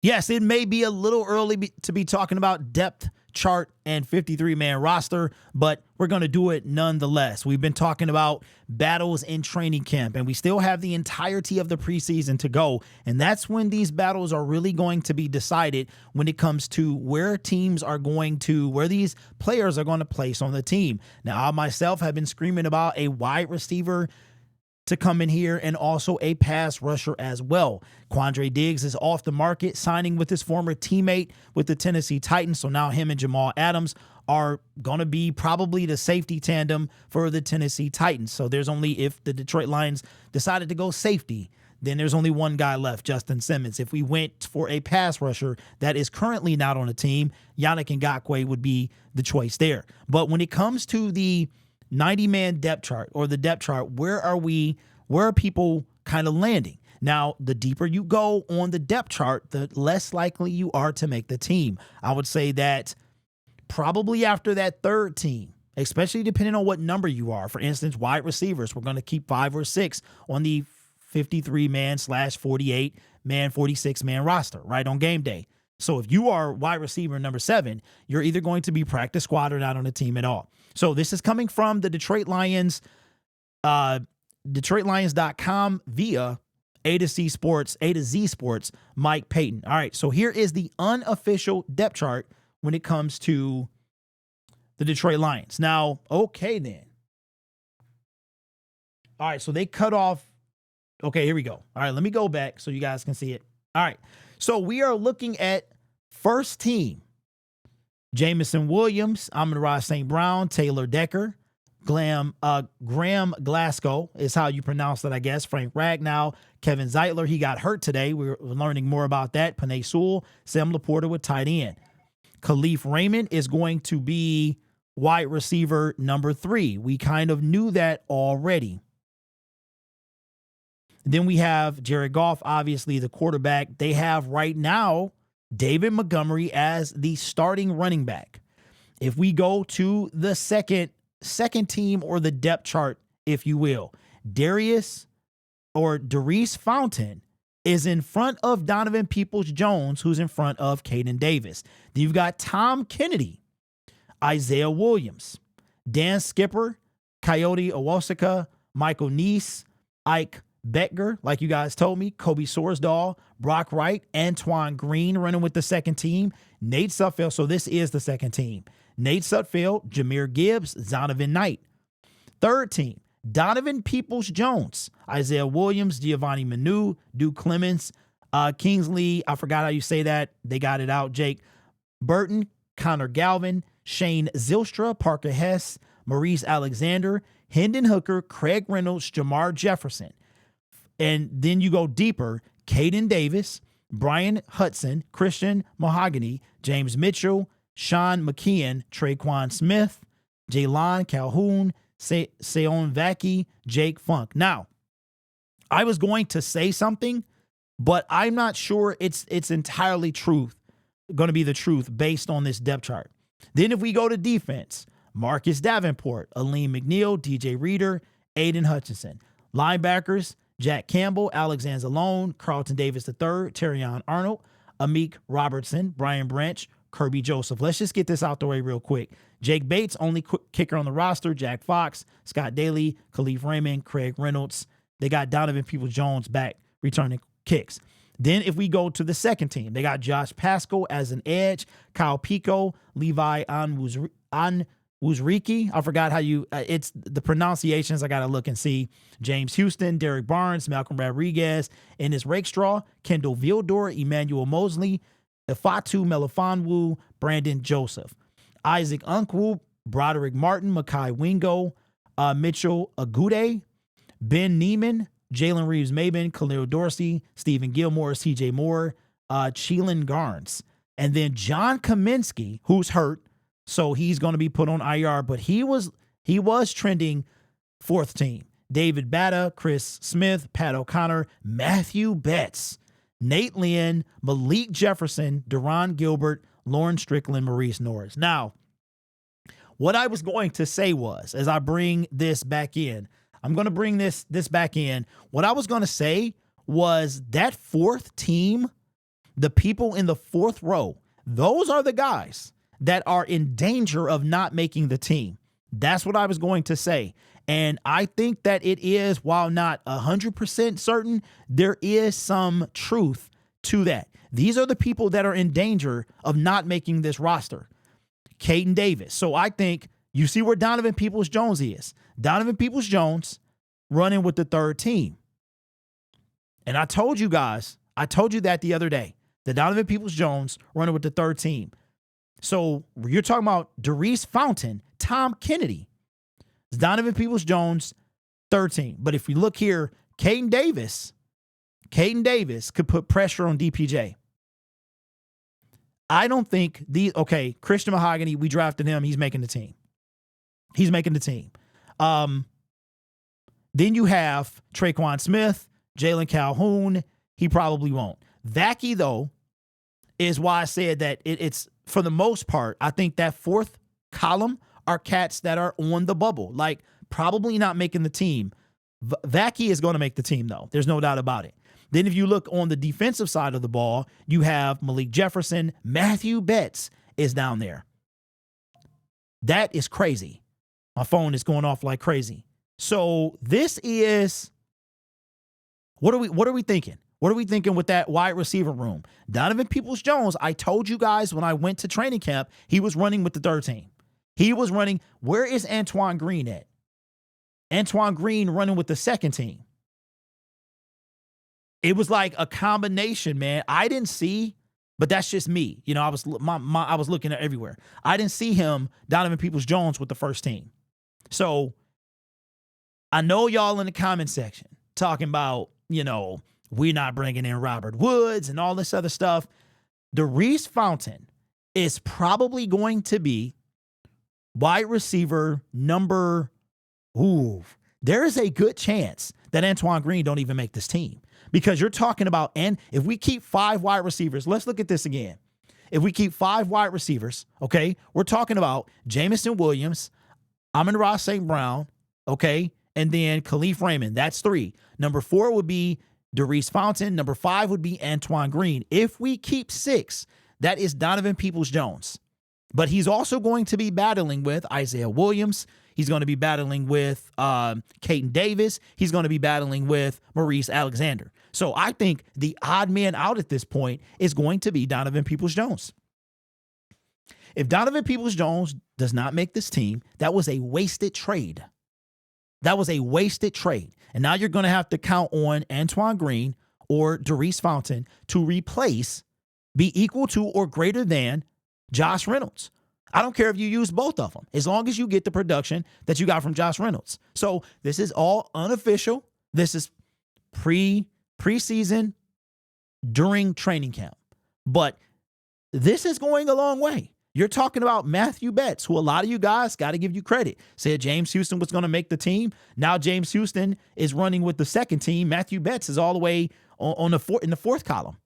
Yes, it may be a little early to be talking about depth chart and 53-man roster, but we're going to do it nonetheless. We've been talking about battles in training camp, and we still have the entirety of the preseason to go, and that's when these battles are really going to be decided when it comes to where these players are going to place on the team. Now, I myself have been screaming about a wide receiver to come in here and also a pass rusher as well. Quandre Diggs is off the market, signing with his former teammate with the Tennessee Titans. So now him and Jamal Adams are going to be probably the safety tandem for the Tennessee Titans. So there's only, if the Detroit Lions decided to go safety, then there's only one guy left, Justin Simmons. If we went for a pass rusher that is currently not on the team, Yannick Ngakoue would be the choice there. But when it comes to the 90-man depth chart or the depth chart, where are people kind of landing? Now, the deeper you go on the depth chart, the less likely you are to make the team. I would say that probably after that third team, especially depending on what number you are. For instance, wide receivers, we're going to keep 5 or 6 on the 53-man / 48-man, 46-man roster, right, on game day. So if you are wide receiver number 7, you're either going to be practice squad or not on the team at all. So this is coming from the Detroit Lions, DetroitLions.com via A to Z Sports, Mike Payton. All right, so here is the unofficial depth chart when it comes to the Detroit Lions. Now, okay then. All right, so they cut off. Okay, here we go. All right, let me go back so you guys can see it. All right, so we are looking at first team. Jamison Williams, Amon-Ra St. Brown, Taylor Decker, Graham Glasgow is how you pronounce that, I guess. Frank Ragnow, Kevin Zeitler, he got hurt today. We're learning more about that. Penei Sewell, Sam Laporta with tight end. Khalif Raymond is going to be wide receiver number 3. We kind of knew that already. Then we have Jared Goff, obviously the quarterback. They have right now David Montgomery as the starting running back. If we go to the second team or the depth chart, if you will, Darius Fountain is in front of Donovan Peoples-Jones, who's in front of Caden Davis. Then you've got Tom Kennedy, Isaiah Williams, Dan Skipper, Coyote Owosika, Michael Neese, Ike Betger, like you guys told me, Kobe Sorsdahl, Brock Wright, Antoine Green running with the second team, Nate Sudfeld. So this is the second team. Nate Sudfeld, Jahmyr Gibbs, Zonovan Knight. Third team, Donovan Peoples-Jones, Isaiah Williams, Giovanni Manu, Duke Clemens, Kingsley, I forgot how you say that. They got it out. Jake Burton, Connor Galvin, Shane Zylstra, Parker Hess, Maurice Alexander, Hendon Hooker, Craig Reynolds, Jamar Jefferson. And then you go deeper, Caden Davis, Brian Hudson, Christian Mahogany, James Mitchell, Sean McKeon, Traquan Smith, Jaylon Calhoun, Seon Vaki, Jake Funk. Now, I was going to say something, but I'm not sure it's entirely going to be the truth based on this depth chart. Then if we go to defense, Marcus Davenport, Aleem McNeil, DJ Reader, Aiden Hutchinson. Linebackers, Jack Campbell, Alex Anzalone, Carlton Davis III, Terrion Arnold, Amik Robertson, Brian Branch, Kirby Joseph. Let's just get this out the way real quick. Jake Bates, only kicker on the roster. Jack Fox, Scott Daly, Khalif Raymond, Craig Reynolds. They got Donovan Peoples-Jones back returning kicks. Then if we go to the second team, they got Josh Pascal as an edge, Kyle Pico, Levi Onwuzurike. I forgot how it's the pronunciations. I got to look and see. James Houston, Derek Barnes, Malcolm Rodriguez, Ennis Rakestraw, Kendall Vildor, Emmanuel Mosley, Ifatu Melifonwu, Brandon Joseph, Isaac Unkwu, Broderick Martin, Makai Wingo, Mitchell Agude, Ben Neiman, Jalen Reeves-Maben, Khalil Dorsey, Stephen Gilmore, CJ Moore, Cheelan Garnes. And then John Kaminsky, who's hurt, so he's going to be put on IR, but he was trending fourth team. David Batta, Chris Smith, Pat O'Connor, Matthew Betts, Nate Lynn, Malik Jefferson, Deron Gilbert, Lauren Strickland, Maurice Norris. Now, what I was going to say was, as I bring this back in, I'm going to bring this back in. What I was going to say was that fourth team The people in the fourth row, those are the guys that are in danger of not making the team. That's what I was going to say. And I think that it is, while not 100% certain, there is some truth to that. These are the people that are in danger of not making this roster. Caden Davis. So I think you see where Donovan Peoples-Jones is. Donovan Peoples-Jones running with the third team. And I told you guys, I told you that the other day, that Donovan Peoples-Jones running with the third team. So you're talking about Darius Fountain, Tom Kennedy, Donovan Peoples-Jones, third team. But if we look here, Caden Davis could put pressure on DPJ. I don't think Christian Mahogany, we drafted him. He's making the team. Then you have Traquan Smith, Jalen Calhoun. He probably won't. Vacky, though, is why I said that it's, for the most part, I think that fourth column are cats that are on the bubble, like probably not making the team. Vacky is going to make the team, though. There's no doubt about it. Then if you look on the defensive side of the ball, you have Malik Jefferson. Matthew Betts is down there. That is crazy. My phone is going off like crazy. So this is, what are we thinking? What are we thinking with that wide receiver room? Donovan Peoples-Jones, I told you guys when I went to training camp, he was running with the third team. He was running. Where is Antoine Green at? Antoine Green running with the second team. It was like a combination, man. I didn't see, but that's just me. You know, I was looking at everywhere. I didn't see him, Donovan Peoples-Jones, with the first team. So I know y'all in the comment section talking about, you know, we're not bringing in Robert Woods and all this other stuff. Darius Fountain is probably going to be wide receiver number, there is a good chance that Antoine Green don't even make this team, because you're talking about, and if we keep 5 wide receivers, let's look at this again. If we keep 5 wide receivers, okay, we're talking about Jamison Williams, Amon-Ra St. Brown, okay, and then Khalif Raymond. That's 3. Number 4 would be Darius Fountain. Number 5 would be Antoine Green. If we keep 6, that is Donovan Peoples-Jones. But he's also going to be battling with Isaiah Williams. He's going to be battling with Caden Davis. He's going to be battling with Maurice Alexander. So I think the odd man out at this point is going to be Donovan Peoples-Jones. If Donovan Peoples-Jones does not make this team, that was a wasted trade. That was a wasted trade. And now you're going to have to count on Antoine Green or Darius Fountain to replace, be equal to or greater than Josh Reynolds. I don't care if you use both of them, as long as you get the production that you got from Josh Reynolds. So this is all unofficial. This is preseason during training camp. But this is going a long way. You're talking about Matthew Betts, who a lot of you guys got to give you credit. Said James Houston was going to make the team. Now James Houston is running with the second team. Matthew Betts is all the way in the fourth column.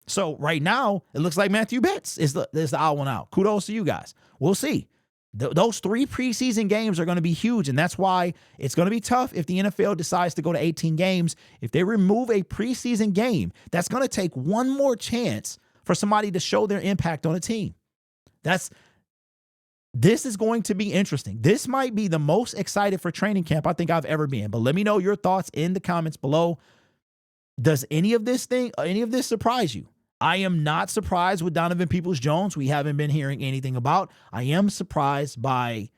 So right now, it looks like Matthew Betts is the odd one out. Kudos to you guys. We'll see. Those 3 preseason games are going to be huge, and that's why it's going to be tough if the NFL decides to go to 18 games. If they remove a preseason game, that's going to take one more chance for somebody to show their impact on a team. This is going to be interesting. This might be the most excited for training camp I think I've ever been. But let me know your thoughts in the comments below. Does any of this surprise you? I am not surprised with Donovan Peoples-Jones. We haven't been hearing anything about. I am surprised by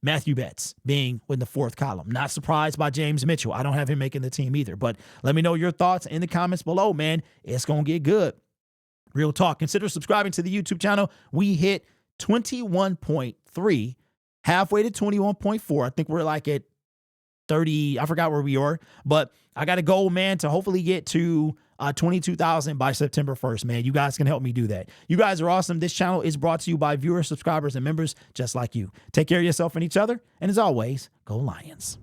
Matthew Betts being in the fourth column. Not surprised by James Mitchell. I don't have him making the team either. But let me know your thoughts in the comments below, man. It's going to get good. Real talk. Consider subscribing to the YouTube channel. We hit 21.3, halfway to 21.4. I think we're like at 30. I forgot where we are, but I got a goal, man, to hopefully get to 22,000 by September 1st, man. You guys can help me do that. You guys are awesome. This channel is brought to you by viewers, subscribers, and members just like you. Take care of yourself and each other. And as always, go Lions.